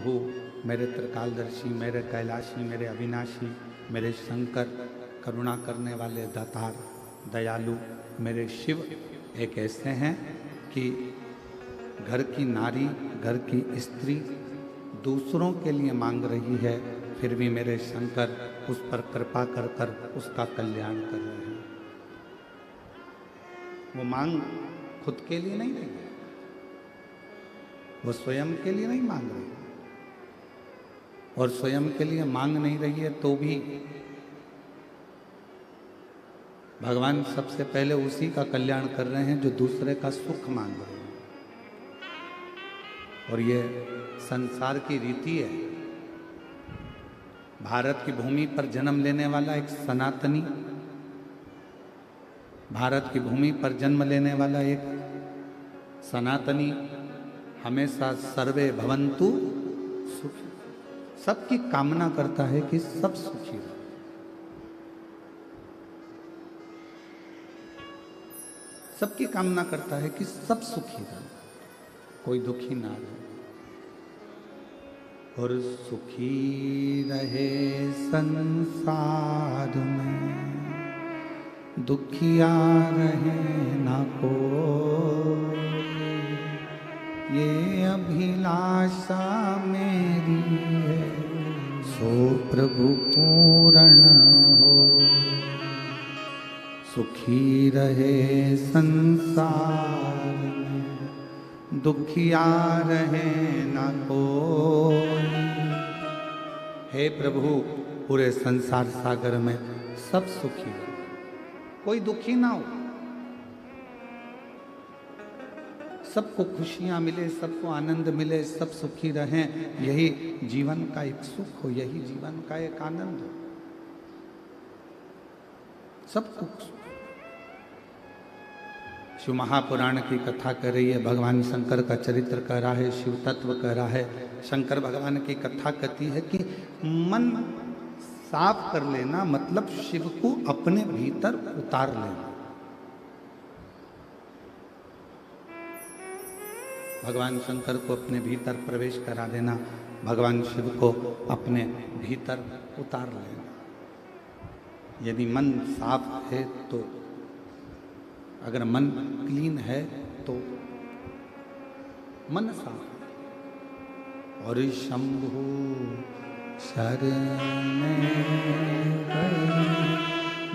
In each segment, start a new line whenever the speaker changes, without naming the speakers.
प्रभु, मेरे त्रिकालदर्शी, मेरे कैलाशी, मेरे अविनाशी, मेरे शंकर, करुणा करने वाले दातार, दयालु, मेरे शिव एक ऐसे हैं कि घर की नारी, घर की स्त्री दूसरों के लिए मांग रही है, फिर भी मेरे शंकर उस पर कृपा कर कर उसका कल्याण कर रहे हैं। वो मांग खुद के लिए नहीं रही है, वो स्वयं के लिए नहीं मांग रही, और स्वयं के लिए मांग नहीं रही है तो भी भगवान सबसे पहले उसी का कल्याण कर रहे हैं जो दूसरे का सुख मांग रहे हैं। और ये संसार की रीति है। भारत की भूमि पर जन्म लेने वाला एक सनातनी, भारत की भूमि पर जन्म लेने वाला एक सनातनी हमेशा सर्वे भवन्तु सुखी, सबकी कामना करता है कि सब सुखी रहे। सबकी कामना करता है कि सब सुखी रहे, कोई दुखी ना रहे। और सुखी रहे संसार में, दुखिया रहे ना कोई, ये अभिलाषा मेरी है, सो प्रभु पूर्ण हो। सुखी रहे संसार में, दुखिया रहे ना कोई। हे प्रभु, पूरे संसार सागर में सब सुखी हो, कोई दुखी ना हो, सबको खुशियां मिले, सबको आनंद मिले, सब सुखी रहें, यही जीवन का एक सुख हो, यही जीवन का एक आनंद हो। सबको शिव महापुराण की कथा कर रही है, भगवान शंकर का चरित्र कह रहा है, शिव तत्व कह रहा है। शंकर भगवान की कथा कहती है कि मन साफ कर लेना मतलब शिव को अपने भीतर उतार लेना। भगवान शंकर को अपने भीतर प्रवेश करा देना, भगवान शिव को अपने भीतर उतार लेना। यदि मन साफ है तो, अगर मन क्लीन है तो मन साफ। और शंभु शरण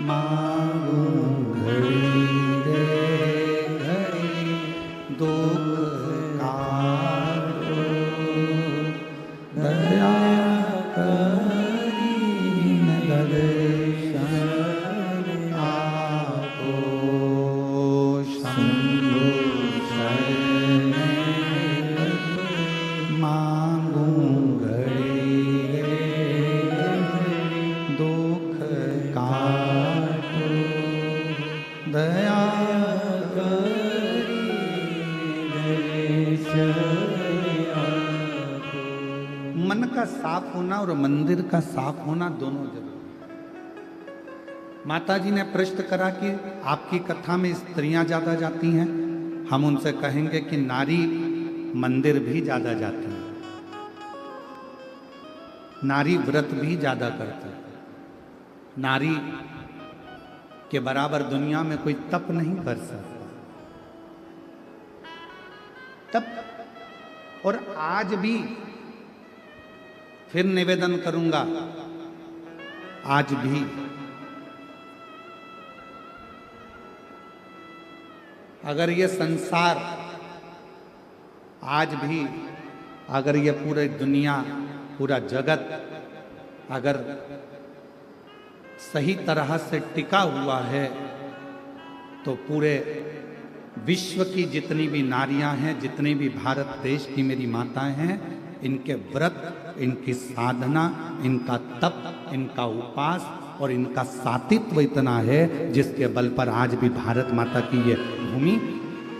मांगू घड़ी रे घड़ी, दुख काटो दया करीन दर्शन आपो। शंभु शरण मांगू घड़ी रे दुख काटो दया मन का साफ होना और मंदिर का साफ होना दोनों जरूरी। माता जी ने प्रश्न करा कि आपकी कथा में स्त्रियां ज्यादा जाती हैं, हम उनसे कहेंगे कि नारी मंदिर भी ज्यादा जाती है, नारी व्रत भी ज्यादा करती है, नारी के बराबर दुनिया में कोई तप नहीं कर सकता। तप। और आज भी फिर निवेदन करूंगा, आज भी अगर ये संसार, आज भी अगर ये पूरी दुनिया, पूरा जगत अगर सही तरह से टिका हुआ है तो पूरे विश्व की जितनी भी नारियां हैं, जितनी भी भारत देश की मेरी माताएं हैं, इनके व्रत, इनकी साधना, इनका तप, इनका उपास और इनका सातित्व इतना है जिसके बल पर आज भी भारत माता की ये भूमि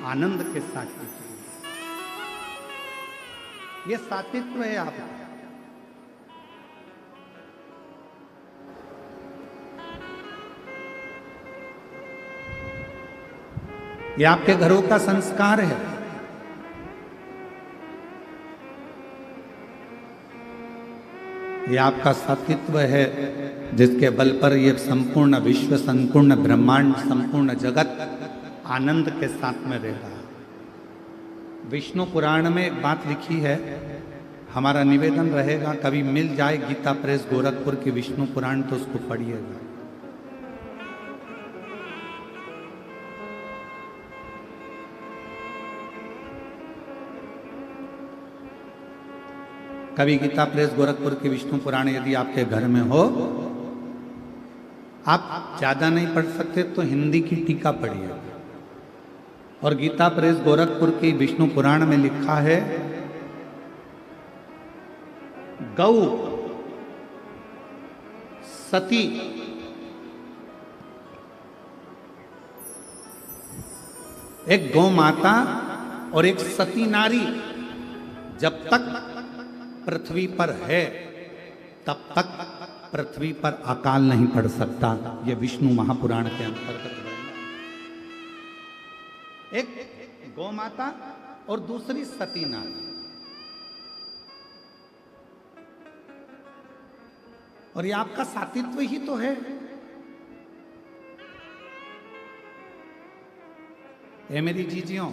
आनंद के साथ टिकी है। ये सातित्व है आपका। ये आपके घरों का संस्कार है। ये आपका सतीत्व है जिसके बल पर ये संपूर्ण विश्व, संपूर्ण ब्रह्मांड, संपूर्ण जगत आनंद के साथ में रह रहा है। विष्णु पुराण में एक बात लिखी है, हमारा निवेदन रहेगा कभी मिल जाए गीता प्रेस गोरखपुर की विष्णु पुराण तो उसको पढ़िएगा। कभी गीता प्रेस गोरखपुर की विष्णु पुराण यदि आपके घर में हो, आप ज्यादा नहीं पढ़ सकते तो हिंदी की टीका पढ़िए। और गीता प्रेस गोरखपुर की विष्णु पुराण में लिखा है, गौ सती एक गौ माता और एक सती नारी जब तक पृथ्वी पर है तब तक पृथ्वी पर अकाल नहीं पड़ सकता। यह विष्णु महापुराण के अंतर्गत एक गौ माता और दूसरी सती नारी। और ये आपका सातित्व ही तो है। ये मेरी जीजियों,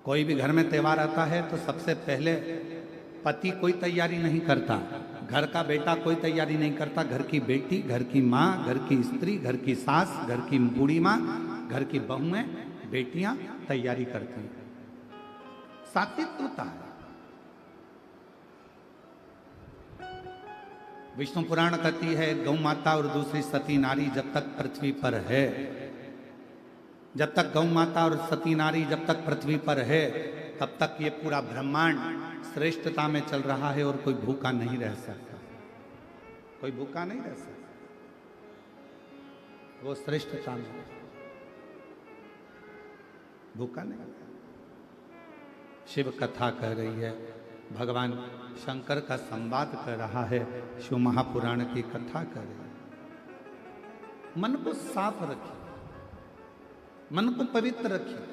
कोई भी घर में त्योहार आता है तो सबसे पहले पति कोई तैयारी नहीं करता, घर का बेटा कोई तैयारी नहीं करता, घर की बेटी, घर की माँ, घर की स्त्री, घर की सास, घर की बूढ़ी माँ, घर की बहुएं, बेटियां तैयारी करती हैं। सात्विकता है। विष्णु पुराण कहती है गौ माता और दूसरी सती नारी जब तक पृथ्वी पर है, जब तक गौ माता और सती नारी जब तक पृथ्वी पर है तब तक ये पूरा ब्रह्मांड श्रेष्ठता में चल रहा है और कोई भूखा नहीं रह सकता, कोई भूखा नहीं रह सकता, वो श्रेष्ठता में भूखा नहीं। शिव कथा कह रही है, भगवान शंकर का संवाद कर रहा है, शिव महापुराण की कथा कर रही है। मन को साफ रखिए, मन को पवित्र रखिए।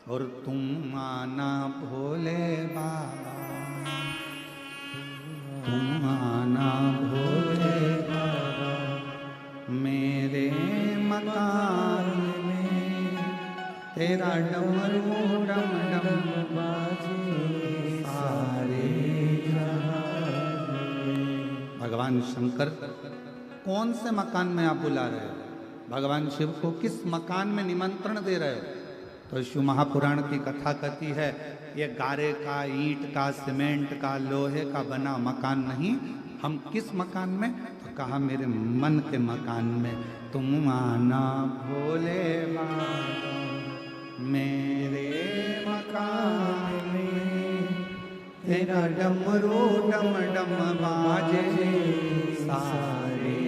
और तुम आना भोले बाबा, तुम आना भोले बाबा, मेरे मकान में तेरा डमरू डम डम बाजे सारे जहां। भगवान शंकर कौन से मकान में आप बुला रहे हो? भगवान शिव को किस मकान में निमंत्रण दे रहे हो? तो शिव महापुराण की कथा कहती है, ये गारे का, ईंट का, सीमेंट का, लोहे का बना मकान नहीं। हम किस मकान में? तो कहा मेरे मन के मकान में। तुम आना भोले बाबा, मेरे मकान में तेरा डमरू डम डम बाजे सारे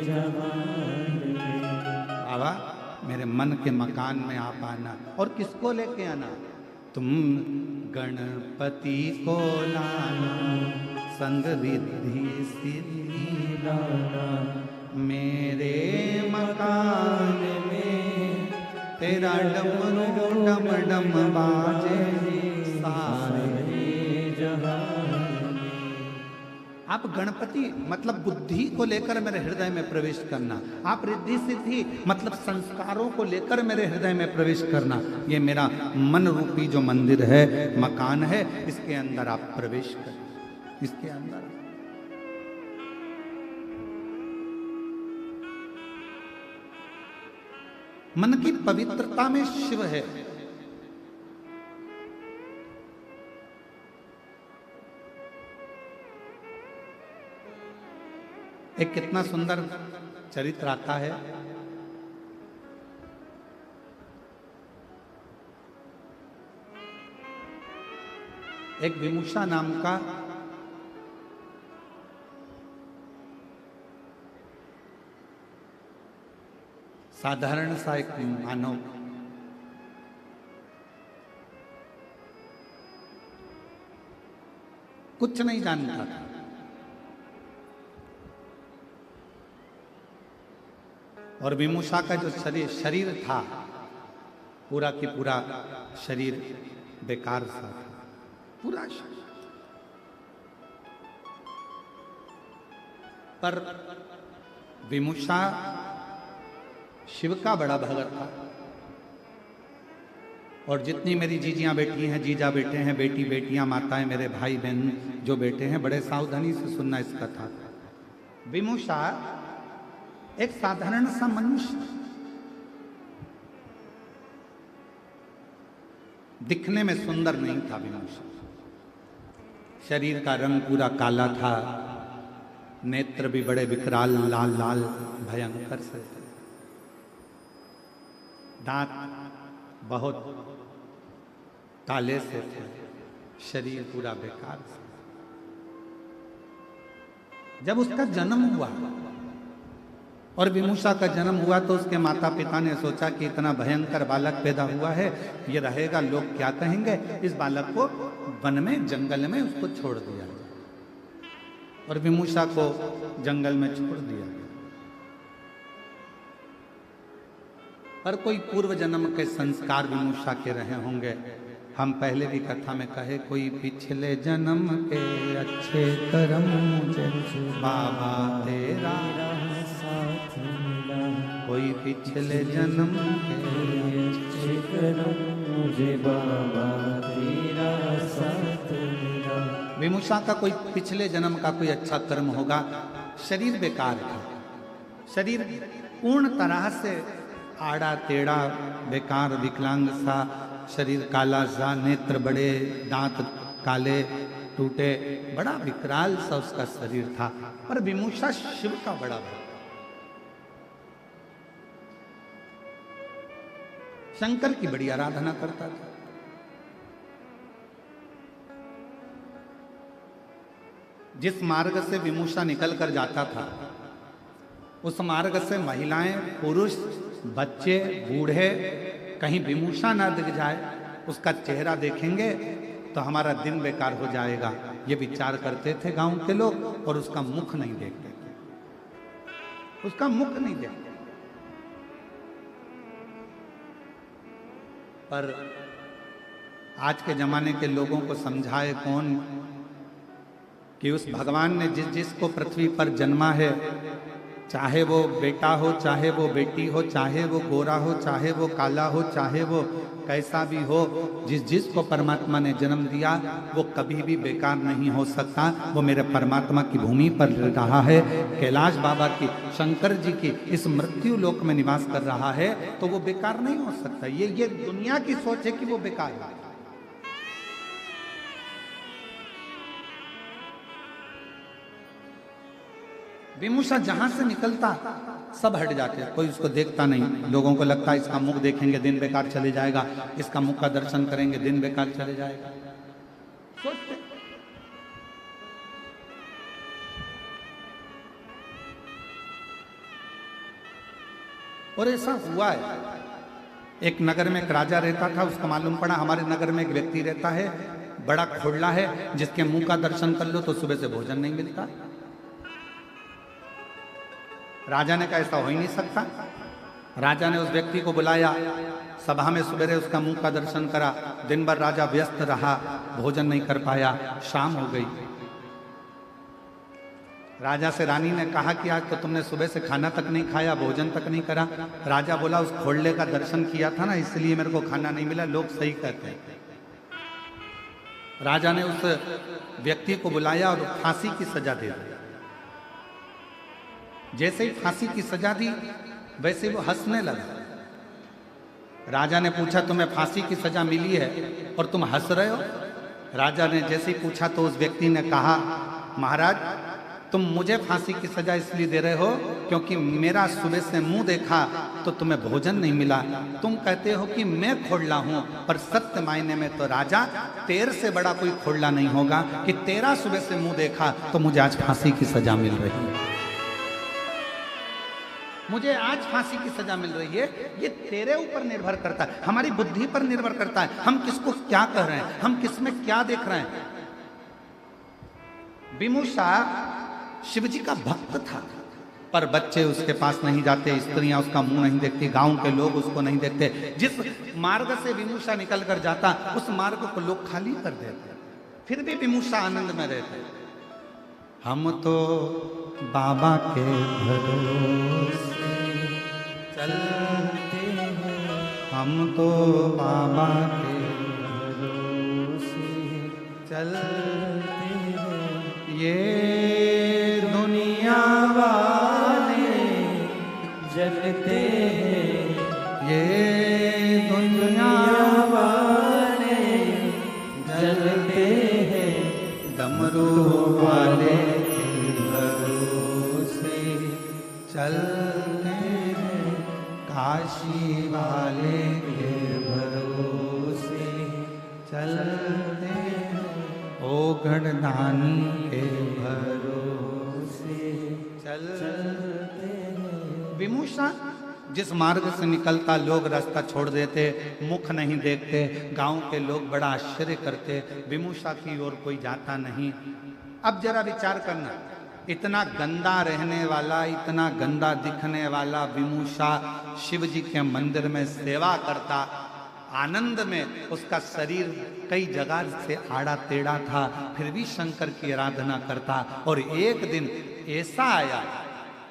जहान। बाबा मेरे मन के मकान में आप आना। और किसको लेके आना? तुम गणपति को लाना, संग रिद्धि सिद्धि लाना, मेरे मकान में तेरा डमरू डम डम बाजे सारे जहान। आप गणपति मतलब बुद्धि को लेकर मेरे हृदय में प्रवेश करना, आप रिद्धि सिद्धि मतलब संस्कारों को लेकर मेरे हृदय में प्रवेश करना। ये मेरा मन रूपी जो मंदिर है, मकान है, इसके अंदर आप प्रवेश करें, इसके अंदर। मन की पवित्रता में शिव है। एक कितना सुंदर चरित्र आता है। एक विमुषा नाम का साधारण सा एक मानव कुछ नहीं जानता था। और विमुषा का जो शरीर था, पूरा की पूरा शरीर बेकार सा था। पूरा शरीर। पर विमुषा शिव का बड़ा भगत था। और जितनी मेरी जीजियां बेटी हैं, जीजा बेटे हैं, बेटी बेटियां, माताएं, मेरे भाई बहन जो बेटे हैं, बड़े सावधानी से सुनना इस कथा। विमुषा एक साधारण सा मनुष्य, दिखने में सुंदर नहीं था विमुषा। शरीर का रंग पूरा काला था, नेत्र भी बड़े विकराल लाल लाल भयंकर से थे, दांत बहुत काले से थे, शरीर पूरा बेकार से। जब उसका जन्म हुआ और विमुषा का जन्म हुआ तो उसके माता पिता ने सोचा कि इतना भयंकर बालक पैदा हुआ है, ये रहेगा, लोग क्या कहेंगे, इस बालक को वन में जंगल में उसको छोड़ दिया गया। और विमुषा को जंगल में छोड़ दिया गया। पर कोई पूर्व जन्म के संस्कार विमुषा के रहे होंगे। हम पहले भी कथा में कहे, कोई पिछले जन्म के अच्छे कर्म मुझे बाबा तेरा साथ मिला, कोई पिछले जन्म के अच्छे कर्म मुझे बाबा तेरा साथ मिला। विमुषा का कोई पिछले जन्म का कोई अच्छा कर्म होगा। शरीर बेकार था, शरीर पूर्ण तरह से आड़ा टेढ़ा बेकार विकलांग सा, शरीर काला सा, नेत्र बड़े, दांत काले टूटे, बड़ा विकराल सा उसका शरीर था। पर विमुषा शिव का बड़ा भक्त, शंकर की बड़ी आराधना करता था। जिस मार्ग से विमुषा निकल कर जाता था, उस मार्ग से महिलाएं, पुरुष, बच्चे, बूढ़े कहीं विमुषा ना दिख जाए, उसका चेहरा देखेंगे तो हमारा दिन बेकार हो जाएगा, ये विचार करते थे गांव के लोग। और उसका मुख नहीं देखते थे, उसका मुख नहीं देखते। पर आज के जमाने के लोगों को समझाए कौन कि उस भगवान ने जिस जिसको पृथ्वी पर जन्मा है, चाहे वो बेटा हो, चाहे वो बेटी हो, चाहे वो गोरा हो, चाहे वो काला हो, चाहे वो कैसा भी हो, जिस जिसको परमात्मा ने जन्म दिया वो कभी भी बेकार नहीं हो सकता। वो मेरे परमात्मा की भूमि पर रहा है, कैलाश बाबा की, शंकर जी की इस मृत्यु लोक में निवास कर रहा है, तो वो बेकार नहीं हो सकता। ये दुनिया की सोच है कि वो बेकार है। विमुषा जहां से निकलता सब हट जाते, कोई उसको देखता नहीं। लोगों को लगता है इसका मुख देखेंगे दिन बेकार चले जाएगा, इसका मुख का दर्शन करेंगे दिन बेकार चले जाएगा, सोचते। और ऐसा हुआ है। एक नगर में एक राजा रहता था, उसको मालूम पड़ा हमारे नगर में एक व्यक्ति रहता है, बड़ा खोड़ला है, जिसके मुंह का दर्शन कर लो तो सुबह से भोजन नहीं मिलता। राजा ने कहा ऐसा हो ही नहीं सकता। राजा ने उस व्यक्ति को बुलाया, सभा में सवेरे उसका मुंह का दर्शन करा। दिन भर राजा व्यस्त रहा, भोजन नहीं कर पाया, शाम हो गई। राजा से रानी ने कहा कि आज तो तुमने सुबह से खाना तक नहीं खाया, भोजन तक नहीं करा। राजा बोला उस खोड़ले का दर्शन किया था ना, इसलिए मेरे को खाना नहीं मिला, लोग सही कहते हैं। राजा ने उस व्यक्ति को बुलाया और फांसी की सजा दे दी। जैसे ही फांसी की सजा दी वैसे वो हंसने लगा। राजा ने पूछा तुम्हें फांसी की सजा मिली है और तुम हंस रहे हो? राजा ने जैसे ही पूछा तो उस व्यक्ति ने कहा महाराज तुम मुझे फांसी की सजा इसलिए दे रहे हो क्योंकि मेरा सुबह से मुंह देखा तो तुम्हें भोजन नहीं मिला। तुम कहते हो कि मैं खोड़ला हूं, पर सत्य मायने में तो राजा तेरे से बड़ा कोई खोड़ला नहीं होगा कि तेरा सुबह से मुंह देखा तो मुझे आज फांसी की सजा मिल रही है। मुझे आज फांसी की सजा मिल रही है, ये तेरे ऊपर निर्भर करता है, हमारी बुद्धि पर निर्भर करता है, हम किसको क्या कह रहे हैं, हम किसमें क्या देख रहे हैं। विमुषा शिव जी का भक्त था, पर बच्चे उसके पास नहीं जाते, स्त्रियां उसका मुंह नहीं देखती, गांव के लोग उसको नहीं देखते। जिस मार्ग से विमुषा निकल कर जाता उस मार्ग को लोग खाली कर देते। फिर भी विमूषा आनंद में रहते। हम तो बाबा के भरोसे चलते हैं, हम तो बाबा के भरोसे चलते हैं। ये दुनिया वाले जलते हैं, ये दुनिया वाले जलते हैं, डमरू वाले के भरोसे चलते हैं, काशी वाले के भरोसे चलते हैं, ओ गणदानी के भरोसे चलते हैं। विमूषा जिस मार्ग से निकलता लोग रास्ता छोड़ देते, मुख नहीं देखते, गांव के लोग बड़ा आश्चर्य करते, विमूषा की ओर कोई जाता नहीं। अब जरा विचार करना, इतना गंदा रहने वाला, इतना गंदा दिखने वाला विमूषा शिव जी के मंदिर में सेवा करता, आनंद में उसका शरीर कई जगह से आड़ा टेढ़ा था, फिर भी शंकर की आराधना करता। और एक दिन ऐसा आया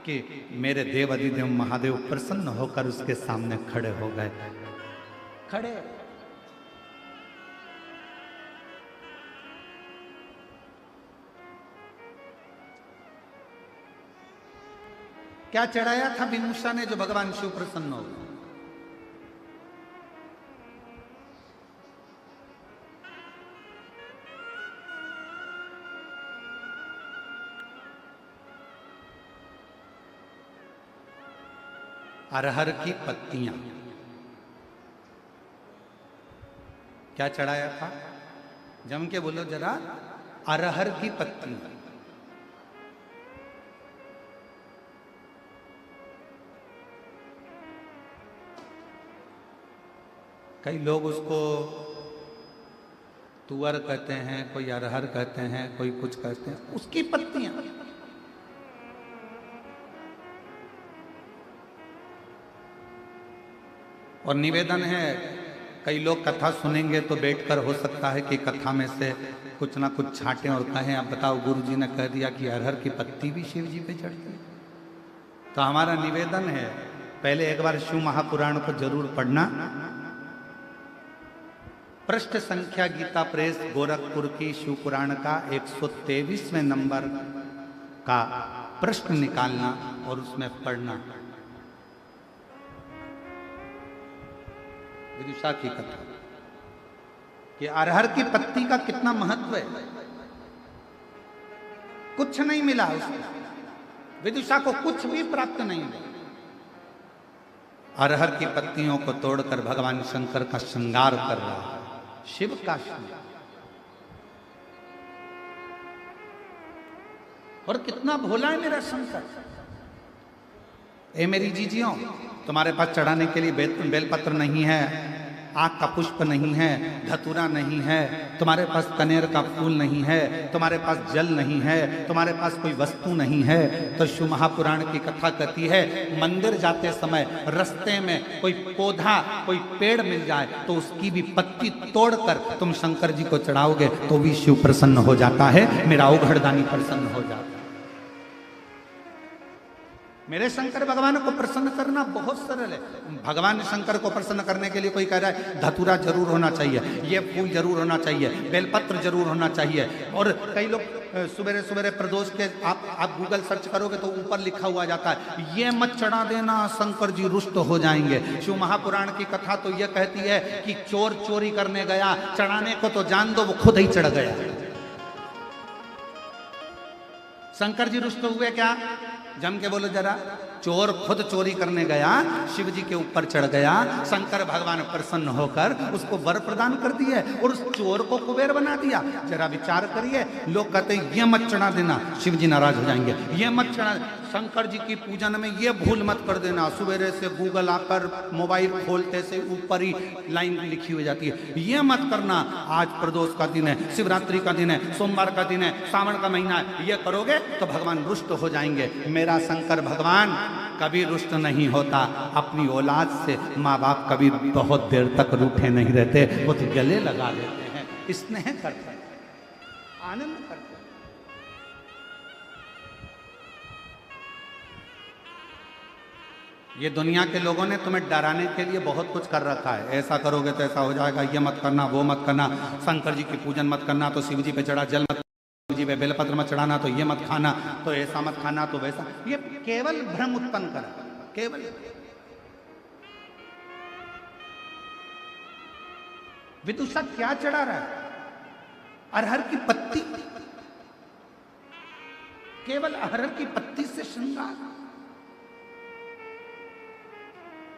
कि मेरे देव अधिदेव महादेव प्रसन्न होकर उसके सामने खड़े हो गए। खड़े क्या चढ़ाया था विमूषा ने जो भगवान शिव प्रसन्न हो? अरहर की पत्तियां। क्या चढ़ाया था? जम के बोलो जरा। अरहर की पत्तियां। कई लोग उसको तुअर कहते हैं, कोई अरहर कहते हैं, कोई कुछ कहते हैं, उसकी पत्तियां। और निवेदन है, कई लोग कथा सुनेंगे तो बैठकर हो सकता है कि कथा में से कुछ ना कुछ छांटें और कहें, अब बताओ गुरुजी ने कह दिया कि अरहर की पत्ती भी शिव जी पे चढ़ती है। तो हमारा निवेदन है, पहले एक बार शिव महापुराण को जरूर पढ़ना। पृष्ठ संख्या गीता प्रेस गोरखपुर की शिव पुराण का 123वें नंबर का प्रश्न निकालना और उसमें पढ़ना। विदुषा की कथा कि अरहर की पत्ती का कितना महत्व है। कुछ नहीं मिला उसको, विदुषा को कुछ भी प्राप्त नहीं हुआ। अरहर की पत्तियों को तोड़कर भगवान शंकर का श्रृंगार कर रहा है, शिव का श्रृंगार। और कितना भोला है मेरा शंकर। ए मेरी जीजियों, तुम्हारे पास चढ़ाने के लिए बेलपत्र नहीं है, आँख का पुष्प नहीं है, धतूरा नहीं है, तुम्हारे पास कनेर का फूल नहीं है, तुम्हारे पास जल नहीं है, तुम्हारे पास कोई वस्तु नहीं है, तो शिव महापुराण की कथा कहती है, मंदिर जाते समय रास्ते में कोई पौधा, कोई पेड़ मिल जाए तो उसकी भी पत्ती तोड़कर तुम शंकर जी को चढ़ाओगे तो भी शिव प्रसन्न हो जाता है, मेरा औघड़दानी प्रसन्न हो जाता है। मेरे शंकर भगवान को प्रसन्न करना बहुत सरल है। भगवान शंकर को प्रसन्न करने के लिए कोई कह रहा है धतूरा जरूर होना चाहिए, ये फूल जरूर होना चाहिए, बेलपत्र जरूर होना चाहिए। और कई लोग सुबह सुबह प्रदोष के आप गूगल सर्च करोगे तो ऊपर लिखा हुआ जाता है, ये मत चढ़ा देना शंकर जी रुष्ट हो जाएंगे। शिव महापुराण की कथा तो यह कहती है कि चोर चोरी करने गया, चढ़ाने को तो जान दो वो खुद ही चढ़ गया। शंकर जी रुष्ट हुए क्या? जम के बोलो जरा। चोर खुद चोरी करने गया, शिव जी के ऊपर चढ़ गया, शंकर भगवान प्रसन्न होकर उसको वर प्रदान कर दिए और उस चोर को कुबेर बना दिया। जरा विचार करिए, लोग कहते हैं ये मत चढ़ा देना, शिव जी नाराज हो जाएंगे, ये मत चढ़ा, शंकर जी की पूजन में ये भूल मत कर देना। सवेरे से गूगल आकर मोबाइल खोलते से ऊपर ही लाइन लिखी हो जाती है, ये मत करना, आज प्रदोष का दिन है, शिवरात्रि का दिन है, सोमवार का दिन है, सावन का महीना है, ये करोगे तो भगवान रुष्ट हो जाएंगे। मेरा शंकर भगवान कभी रुष्ट नहीं होता। अपनी औलाद से माँ बाप कभी बहुत देर तक रूठे नहीं रहते, वो तो गले लगा लेते हैं, स्नेह करते हैं। आनंद करते हैं। ये दुनिया के लोगों ने तुम्हें डराने के लिए बहुत कुछ कर रखा है, ऐसा करोगे तो ऐसा हो जाएगा, ये मत करना, वो मत करना, शंकर जी की पूजन मत करना तो शिव जी पे चढ़ा जल मत, शिव जी पे बेलपत्र मत चढ़ाना तो ये मत खाना, तो ऐसा मत खाना तो वैसा। ये केवल भ्रम उत्पन्न कर, केवल विदुषा क्या चढ़ा रहा है? अरहर की पत्ती, केवल अरहर की पत्ती से श्रृंगार।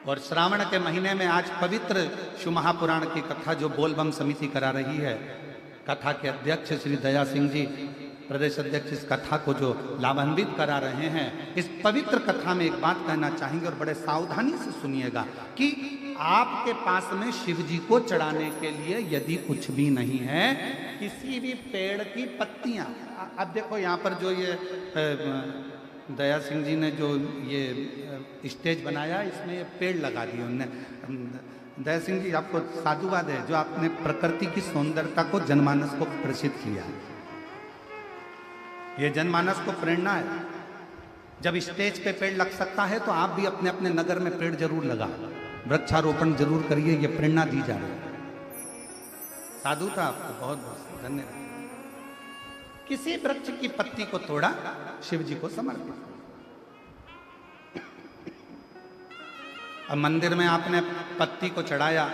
और श्रावण के महीने में आज पवित्र शिव महापुराण की कथा जो बोलबम समिति करा रही है, कथा के अध्यक्ष श्री दया सिंह जी प्रदेश अध्यक्ष इस कथा को जो लाभान्वित करा रहे हैं, इस पवित्र कथा में एक बात कहना चाहेंगे और बड़े सावधानी से सुनिएगा कि आपके पास में शिव जी को चढ़ाने के लिए यदि कुछ भी नहीं है, किसी भी पेड़ की पत्तियां, अब देखो यहाँ पर जो ये दया सिंह जी ने जो ये स्टेज बनाया, इसमें ये पेड़ लगा दिए उनने। दया सिंह जी आपको साधुवाद है जो आपने प्रकृति की सौंदर्यता को जनमानस को प्रसिद्ध किया। ये जनमानस को प्रेरणा है, जब स्टेज पे पेड़ लग सकता है तो आप भी अपने अपने नगर में पेड़ जरूर लगा, वृक्षारोपण जरूर करिए, ये प्रेरणा दी जा रही है। साधु था आपको बहुत बहुत धन्यवाद। किसी वृक्ष की पत्ती को तोड़ा, शिव जी को समर्पित। अब मंदिर में आपने पत्ती को चढ़ाया,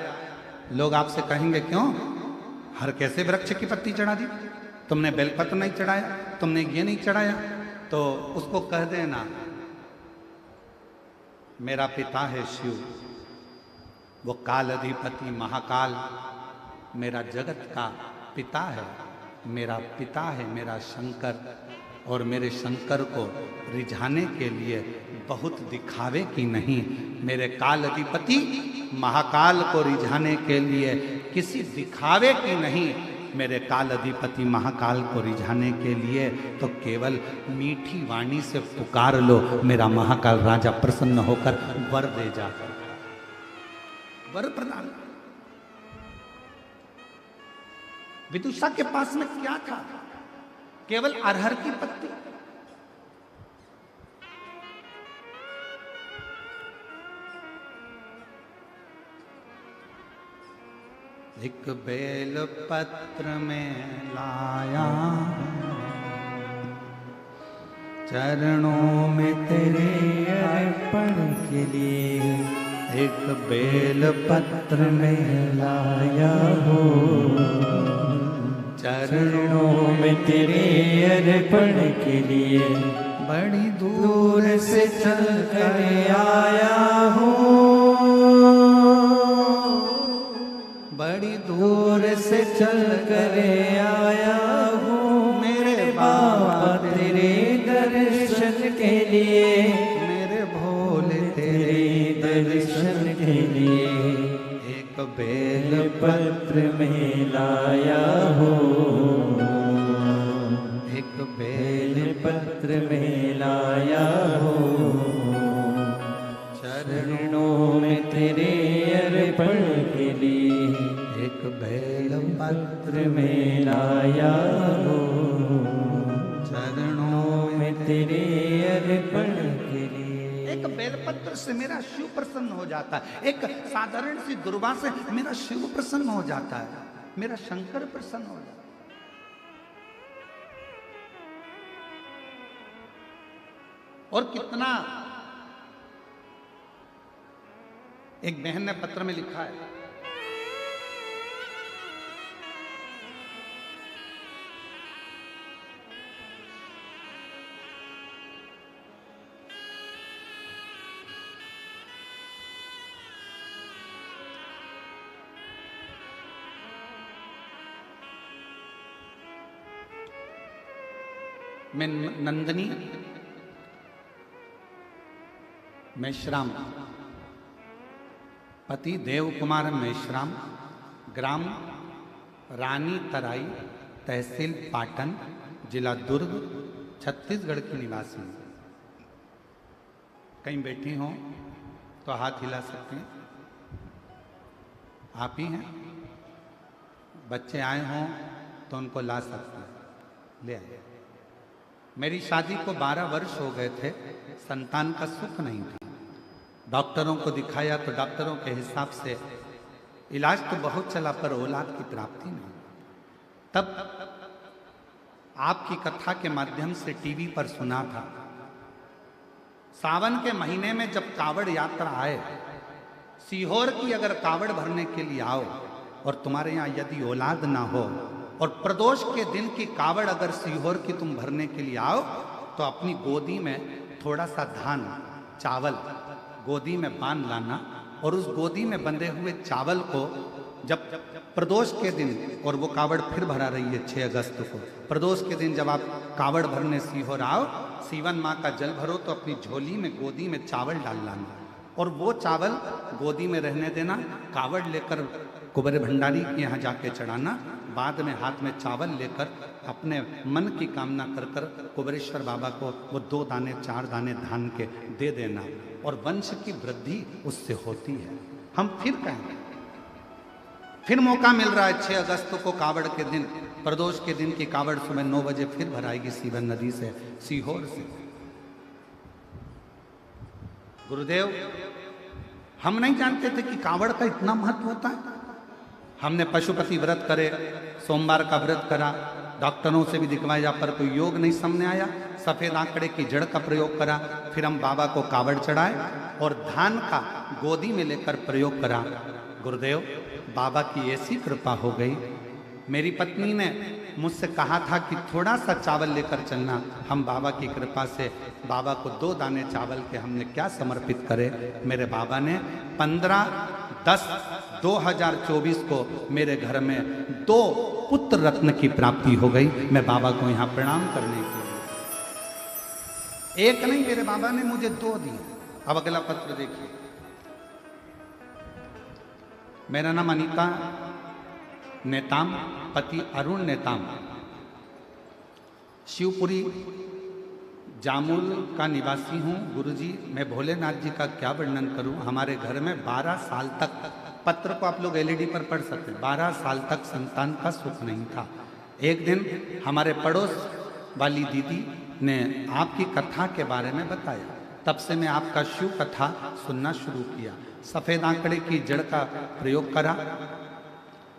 लोग आपसे कहेंगे क्यों, हर कैसे वृक्ष की पत्ती चढ़ा दी, तुमने बेलपत्र नहीं चढ़ाया, तुमने ये नहीं चढ़ाया, तो उसको कह देना मेरा पिता है शिव, वो काल अधिपति महाकाल मेरा जगत का पिता है, मेरा पिता है मेरा शंकर, और मेरे शंकर को रिझाने के लिए बहुत दिखावे की नहीं, मेरे काल अधिपति महाकाल को रिझाने के लिए किसी दिखावे की नहीं, मेरे काल अधिपति महाकाल को रिझाने के लिए तो केवल मीठी वाणी से पुकार लो, मेरा महाकाल राजा प्रसन्न होकर वर दे जाता, वर प्रदान। विदुषा के पास में क्या था? केवल अरहर की पत्ती। एक बेल पत्र में लाया, चरणों में तेरे अर्पण के लिए, एक बेल पत्र में लाया हो, चरणों में तेरे अर्पण के लिए, बड़ी दूर से चल कर आया हूँ, बड़ी दूर से चल कर आया हूँ, मेरे बाबा तेरे दर्शन के लिए, मेरे भोले तेरे दर्शन के लिए, एक बेल पत्र में लाया हो, एक बेल पत्र में लाया हो, चरणों में तेरे अर्पण के लिए, एक बेल पत्र में लाया हो, चरणों में तेरे अर्पण के लिए। एक बेलपत्र से मेरा शिव प्रसन्न हो जाता है, एक साधारण सी दुर्वा से मेरा शिव प्रसन्न हो जाता है, मेरा शंकर प्रसन्न हो जाता है। और कितना, एक बहन ने पत्र में लिखा है, मैं नंदनी मेश्राम, पति देव कुमार मेश्राम, ग्राम रानी तराई, तहसील पाटन, जिला दुर्ग, छत्तीसगढ़ की निवासी। कहीं बैठी हो तो हाथ हिला सकते हैं, आप ही हैं। बच्चे आए हों तो उनको ला सकते हैं। ले आए। मेरी शादी को 12 वर्ष हो गए थे, संतान का सुख नहीं था। डॉक्टरों को दिखाया तो डॉक्टरों के हिसाब से इलाज तो बहुत चला पर औलाद की प्राप्ति नहीं। तब आपकी कथा के माध्यम से टीवी पर सुना था, सावन के महीने में जब कावड़ यात्रा आए, सीहोर की अगर कावड़ भरने के लिए आओ और तुम्हारे यहाँ यदि औलाद ना हो और प्रदोष के दिन की कावड़ अगर सीहोर की तुम भरने के लिए आओ तो अपनी गोदी में थोड़ा सा धान चावल गोदी में बांध लाना और उस गोदी में बंधे हुए चावल को जब प्रदोष के दिन, और वो कावड़ फिर भरा रही है 6 अगस्त को, प्रदोष के दिन जब आप कावड़ भरने सीहोर आओ, सीवन माँ का जल भरो तो अपनी झोली में गोदी में चावल डाल लाना और वो चावल गोदी में रहने देना। कावड़ लेकर कुंवर भंडारी के यहाँ जाके चढ़ाना, बाद में हाथ में चावल लेकर अपने मन की कामना कर कर कुंवरेश्वर बाबा को वो 2 दाने 4 दाने धान के दे देना और वंश की वृद्धि उससे होती है। हम फिर कहेंगे, फिर मौका मिल रहा है 6 अगस्त को कावड़ के दिन, प्रदोष के दिन की कावड़ सुबह 9 बजे फिर भराएगी सीवन नदी से, सीहोर से। गुरुदेव, हम नहीं जानते थे कि कावड़ का इतना महत्व होता है। हमने पशुपति व्रत करे, सोमवार का व्रत करा, डॉक्टरों से भी दिखवाया पर कोई योग नहीं सामने आया। सफेद आंकड़े की जड़ का प्रयोग करा, फिर हम बाबा को कावड़ चढ़ाए और धान का गोदी में लेकर प्रयोग करा। गुरुदेव, बाबा की ऐसी कृपा हो गई, मेरी पत्नी ने मुझसे कहा था कि थोड़ा सा चावल लेकर चलना। हम बाबा की कृपा से बाबा को 2 दाने चावल के हमने क्या समर्पित करे। मेरे बाबा ने 15/10/2024 को मेरे घर में 2 पुत्र रत्न की प्राप्ति हो गई। मैं बाबा को यहाँ प्रणाम करने के लिए, एक नहीं, मेरे बाबा ने मुझे 2 दिए। अब अगला पत्र देखिए। मेरा नाम अनीता नेताम, पति अरुण नेताम, शिवपुरी जामुल का निवासी हूँ। गुरुजी, मैं भोलेनाथ जी का क्या वर्णन करूँ। हमारे घर में 12 साल तक, पत्र को आप लोग LED पर पढ़ सकते हैं, 12 साल तक संतान का सुख नहीं था। एक दिन हमारे पड़ोस वाली दीदी ने आपकी कथा के बारे में बताया, तब से मैं आपका शिव कथा सुनना शुरू किया। सफ़ेद आंकड़े की जड़ का प्रयोग करा,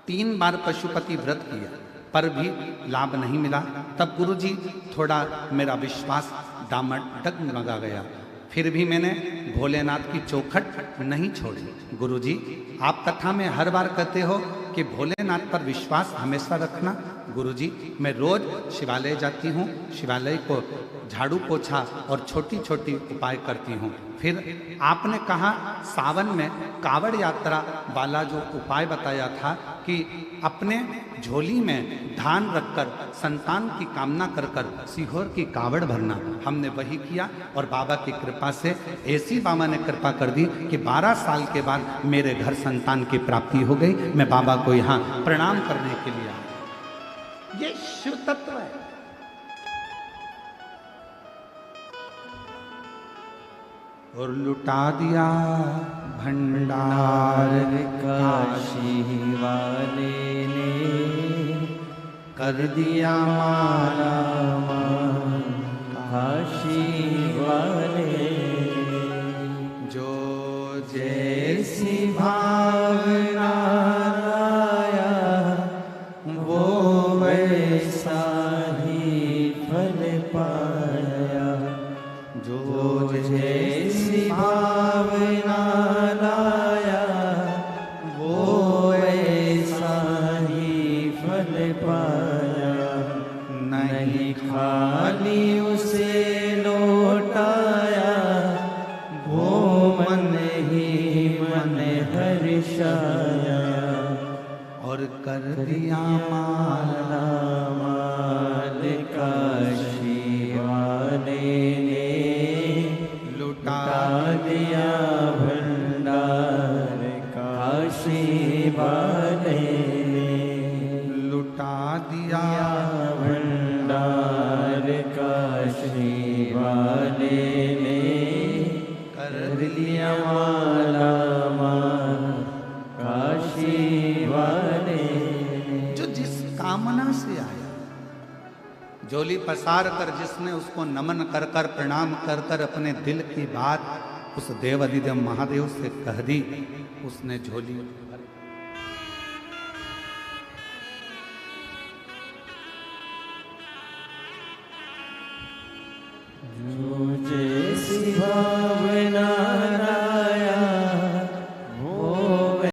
3 बार पशुपति व्रत किया पर भी लाभ नहीं मिला। तब गुरुजी थोड़ा मेरा विश्वास डगमगा गया। फिर भी मैंने भोलेनाथ की चौखट नहीं छोड़ी। गुरुजी, आप कथा में हर बार कहते हो कि भोलेनाथ पर विश्वास हमेशा रखना। गुरुजी, मैं रोज शिवालय जाती हूँ, शिवालय को झाड़ू पोछा और छोटी छोटी उपाय करती हूँ। फिर आपने कहा सावन में कावड़ यात्रा वाला जो उपाय बताया था कि अपने झोली में धान रखकर संतान की कामना कर कर सीहोर की कावड़ भरना, हमने वही किया और बाबा की कृपा से ऐसी बाबा ने कृपा कर दी कि 12 साल के बाद मेरे घर संतान की प्राप्ति हो गई। मैं बाबा को यहाँ प्रणाम करने के लिए आया। ये शिव तत्व है। और लुटा दिया भंडार
काशी वाले ने, कर दिया माला मान काशी वाले।
जो
जैसी भावना लाया वो वैसा ही फल पाया। जो जैसी भावना लाया वो ऐसा ही फल पाया। नहीं खाली उसे लौटाया वो मन ही मन हर्षाया।
और कर दिया
माला माल काशी वाले ने,
लुटा
दिया भंडार काशी वाले ने।
लुटा दिया
भंडार काशी वाले ने, कर दिया माला माल काशी वाले ने।
जो जिस कामना से आया झोली पसार कर जिसने उसको नमन कर कर प्रणाम कर कर अपने दिल की बात उस देव अधिदेव महादेव से कह दी, उसने झोली
जो जैसी बात